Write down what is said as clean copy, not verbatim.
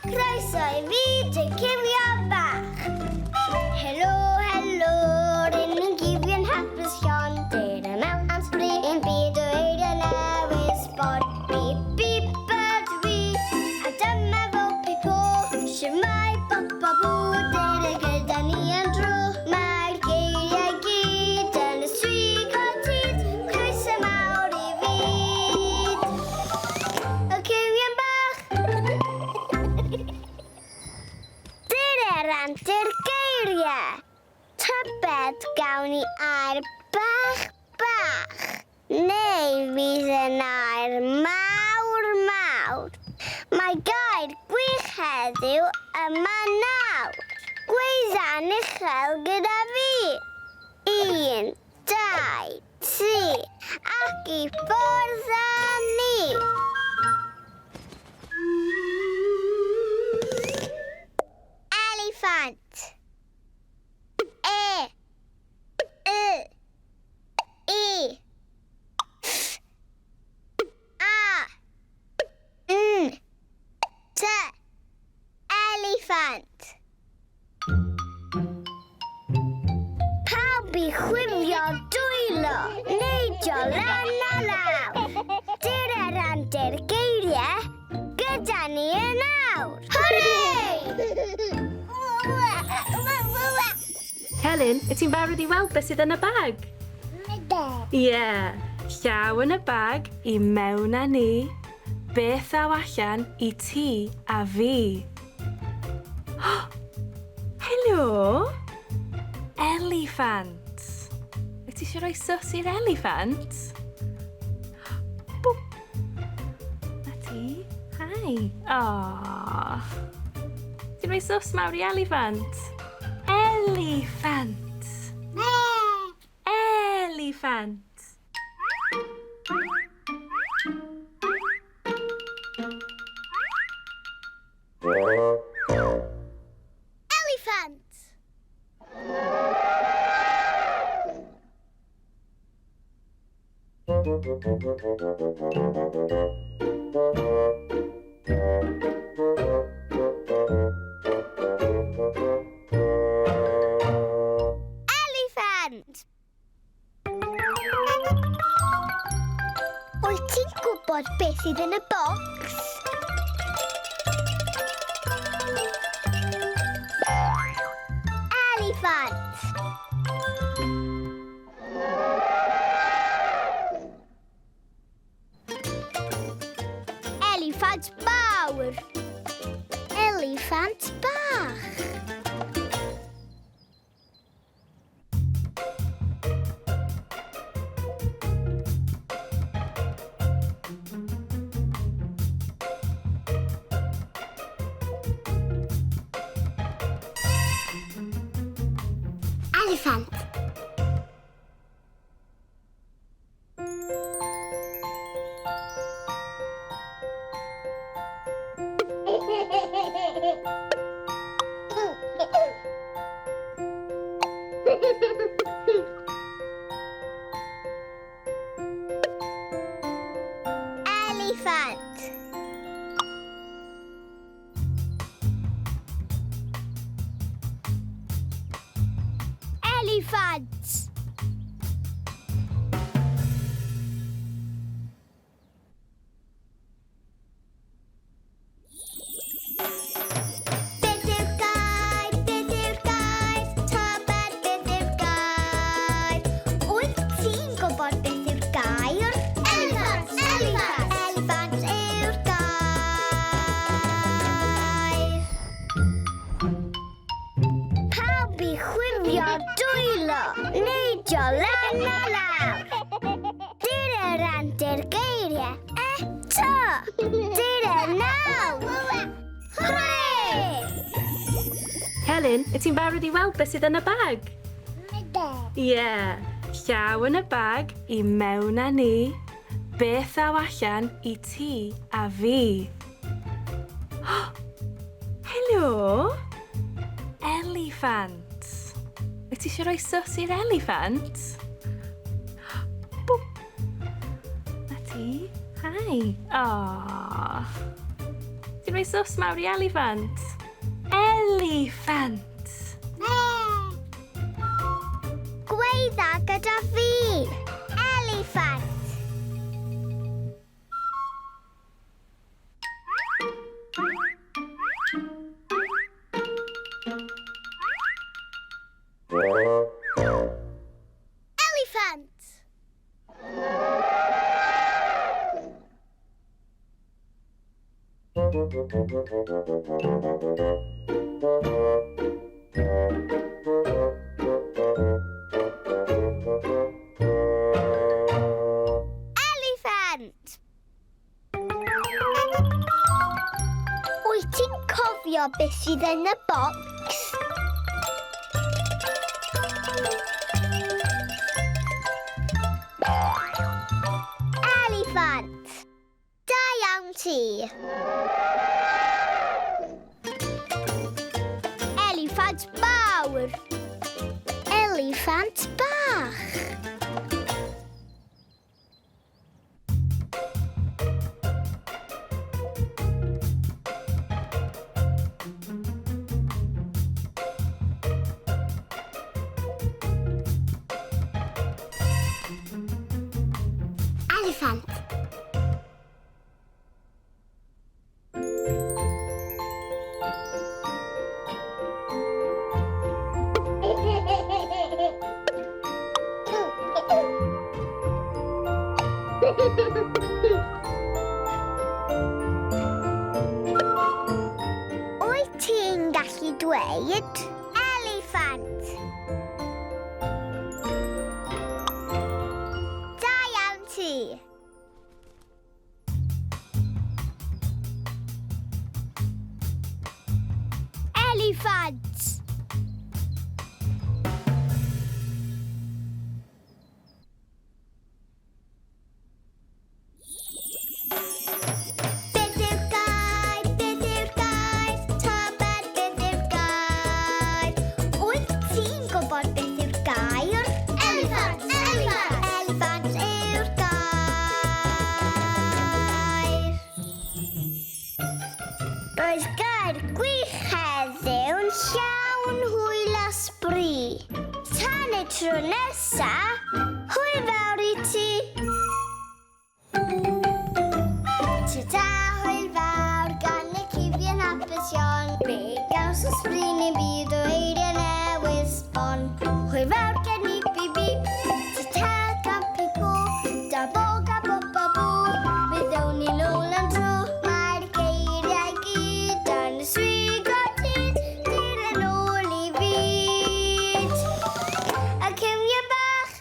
Croeso I fideo Cywion Bach. Helo, helo, rydyn ni'n gifio'n hapus Sion. Dyn y mewn am sbrin yn byd o eiriau newydd sport. Bip, bip, ydw i, a dyma fo pipo. Shwmai, bop, bop, dyn y gyda ni yn dro. Mae'r geiriau gyd yn y strig o tyd. Croeso mawr I fyd. Y Cywion Bach. Rantir geiriau. Tybed gawn ni air bach bach. Neu fydd yn air mawr mawr. Mae gair gwych heddiw yma nawr. Gweiddan uchel gyda fi. 1, 2, 3 ac I ffwrdd â ni. Eliffant. E. Y. I. F. A. N. T. Eliffant. Pawb I chwifio dwylo, neidio lan a law. Dy'r randir geiriau gyda ni yn awr. Hwrei! Helen, wyt ti'n barod I weld beth sydd yn y bag? Ie, llaw yn y bag I mewn â ni, beth aw allan I ti a fi. Helo! Eliffant. Wyt ti eisiau rhoi sws i'r eliffant? Bwp. A ti? Hai. Oh. Ti'n rhoi sws mawr I eliffant? Eliffant. Eliffant. Eliffant. Wyt ti'n gwybod beth sydd yn y bocs? Eliffant. Eliffant mawr. Eliffant bach. Eliffant. Eliffant. Eliffant. Beth yw'r gair? Beth yw'r gair? Tybed beth yw'r gair? Wyt ti'n gwybod beth yw'r gair? Eliffant! Eliffant! Eliffant yw'r gair. Pawb I chwifio dwylo, neidio lan a lawr. Dy'r randir geiriau eto. Dy'r nawr. Hwrei! Helen, wyt ti'n barod I weld beth sydd yn y bag? Ie, llaw yn y bag I mewn â ni, beth aw allan I ti a fi. Helo! Eliffant. Wyt ti eisiau rhoi sws i'r eliffant? Bwp. A ti? Hai. Oh. Ti'n rhoi Dewis os mawr i Eliffant. Eliffant. Gweidda gyda fi. Eliffant. Eliffant. Eliffant. Wyt ti'n cofio beth sydd yn y bocs? Eliffant. Da iawn ti. Eliffant mawr. Eliffant bach. Eliffant. Wyt ti'n gallu dweud eliffant? Da iawn ti. Eliffant. Beth yw'r gair? Beth yw'r gair? Tybed beth yw'r gair? Wyt ti'n gwybod beth yw'r gair? Eliffant! Eliffant! Eliffant yw'r gair. Roedd gair gwych heddiw'n llawn hwyl a sbri. Tan y tro nesa, hwyl fawr i ti. Ta hwyl fawr gan y Cywion hapus iawn. Be gaws o sbrin i byd o eiriau newydd sbon. Hwyl fawr gen i bip bip. Ta gan pipo. Da bog a bop a bw. Bydd awn ni nôl am tro. Mae'r geiriau gyd yn y swig o hyd. Dyr yn ôl i fyd. Y Cywion Bach.